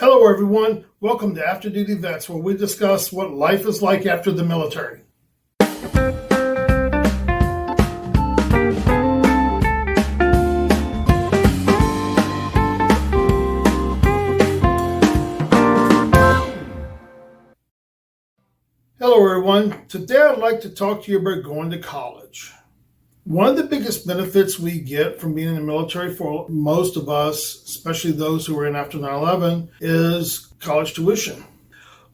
Hello everyone, welcome to After Duty Vets, where we discuss what life is like after the military. Hello everyone, today I'd like to talk to you about going to college. One of the biggest benefits we get from being in the military for most of us, especially those who are in after 9/11, is college tuition.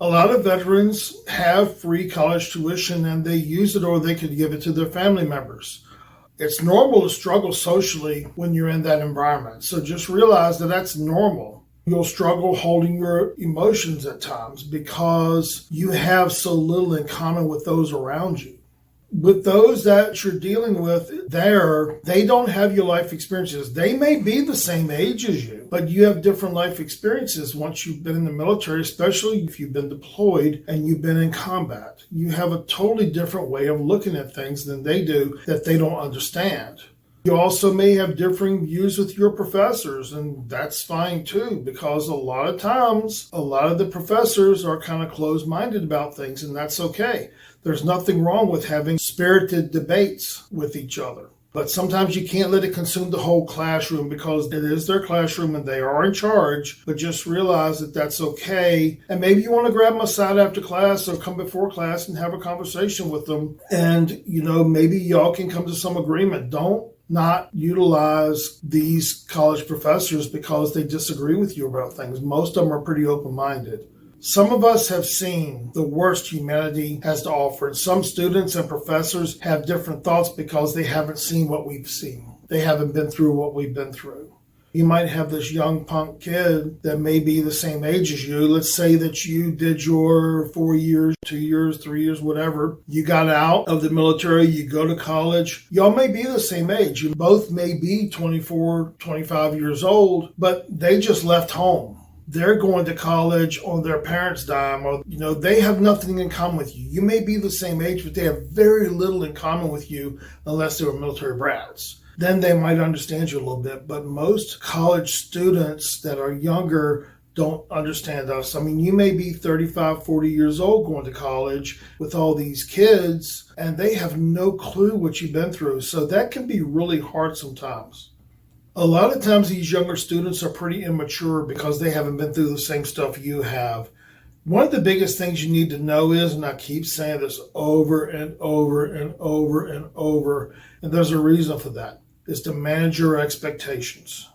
A lot of veterans have free college tuition and they use it or they could give it to their family members. It's normal to struggle socially when you're in that environment, so just realize that that's normal. You'll struggle holding your emotions at times because you have so little in common with those around you. With those that you're dealing with there, they don't have your life experiences. They may be the same age as you, but you have different life experiences once you've been in the military, especially if you've been deployed and you've been in combat. You have a totally different way of looking at things than they do that they don't understand. You also may have differing views with your professors, and that's fine too, because a lot of times, a lot of the professors are kind of closed-minded about things, and that's okay. There's nothing wrong with having spirited debates with each other. But sometimes you can't let it consume the whole classroom because it is their classroom and they are in charge. But just realize that that's okay. And maybe you want to grab them aside after class or come before class and have a conversation with them. And, maybe y'all can come to some agreement. Don't not utilize these college professors because they disagree with you about things. Most of them are pretty open-minded. Some of us have seen the worst humanity has to offer. Some students and professors have different thoughts because they haven't seen what we've seen. They haven't been through what we've been through. You might have this young punk kid that may be the same age as you. Let's say that you did your 4 years, 2 years, 3 years, whatever. You got out of the military, you go to college. Y'all may be the same age. You both may be 24, 25 years old, but they just left home. They're going to college on their parents' dime, or, they have nothing in common with you. You may be the same age, but they have very little in common with you unless they were military brats. Then they might understand you a little bit, but most college students that are younger don't understand us. I mean, you may be 35, 40 years old going to college with all these kids, and they have no clue what you've been through. So that can be really hard sometimes. A lot of times these younger students are pretty immature because they haven't been through the same stuff you have. One of the biggest things you need to know is, and I keep saying this over and over and over and over, and there's a reason for that, is to manage your expectations.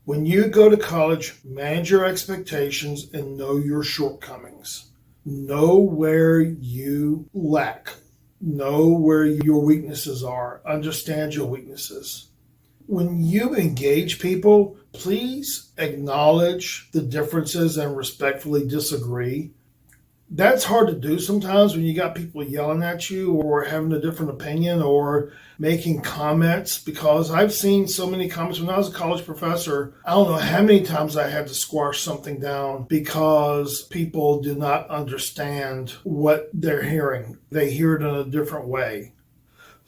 When you go to college, manage your expectations and know your shortcomings. Know where you lack. Know where your weaknesses are. Understand your weaknesses. When you engage people, please acknowledge the differences and respectfully disagree. That's hard to do sometimes when you got people yelling at you or having a different opinion or making comments, because I've seen so many comments. When I was a college professor, I don't know how many times I had to squash something down because people do not understand what they're hearing. They hear it in a different way.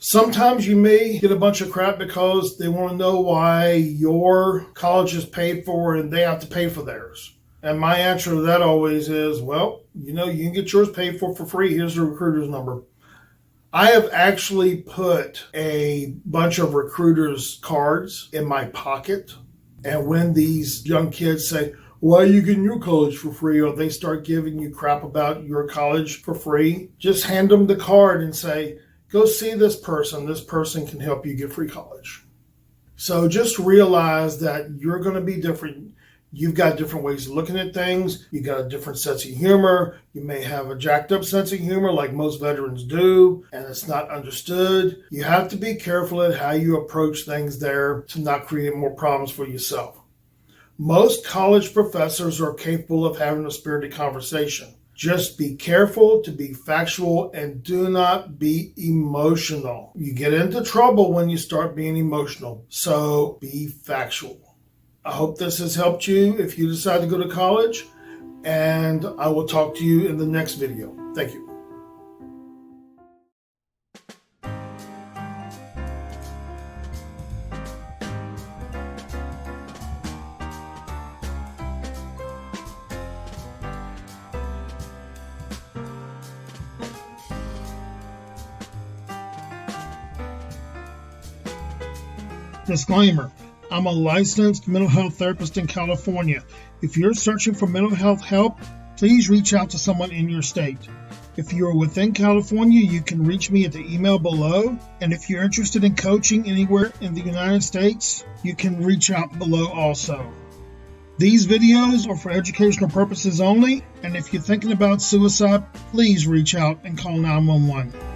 Sometimes you may get a bunch of crap because they want to know why your college is paid for and they have to pay for theirs. And my answer to that always is, well, you can get yours paid for free. Here's the recruiter's number. I have actually put a bunch of recruiters' cards in my pocket. And when these young kids say, why are you getting your college for free? Or they start giving you crap about your college for free, just hand them the card and say, go see this person. This person can help you get free college. So just realize that you're going to be different. You've got different ways of looking at things. You've got a different sense of humor. You may have a jacked up sense of humor like most veterans do, and it's not understood. You have to be careful at how you approach things there to not create more problems for yourself. Most college professors are capable of having a spirited conversation. Just be careful to be factual and do not be emotional. You get into trouble when you start being emotional. So be factual. I hope this has helped you if you decide to go to college, and I will talk to you in the next video. Thank you. Disclaimer: I'm a licensed mental health therapist in California. If you're searching for mental health help, please reach out to someone in your state. If you are within California, you can reach me at the email below. And if you're interested in coaching anywhere in the United States, you can reach out below also. These videos are for educational purposes only, and if you're thinking about suicide, please reach out and call 911.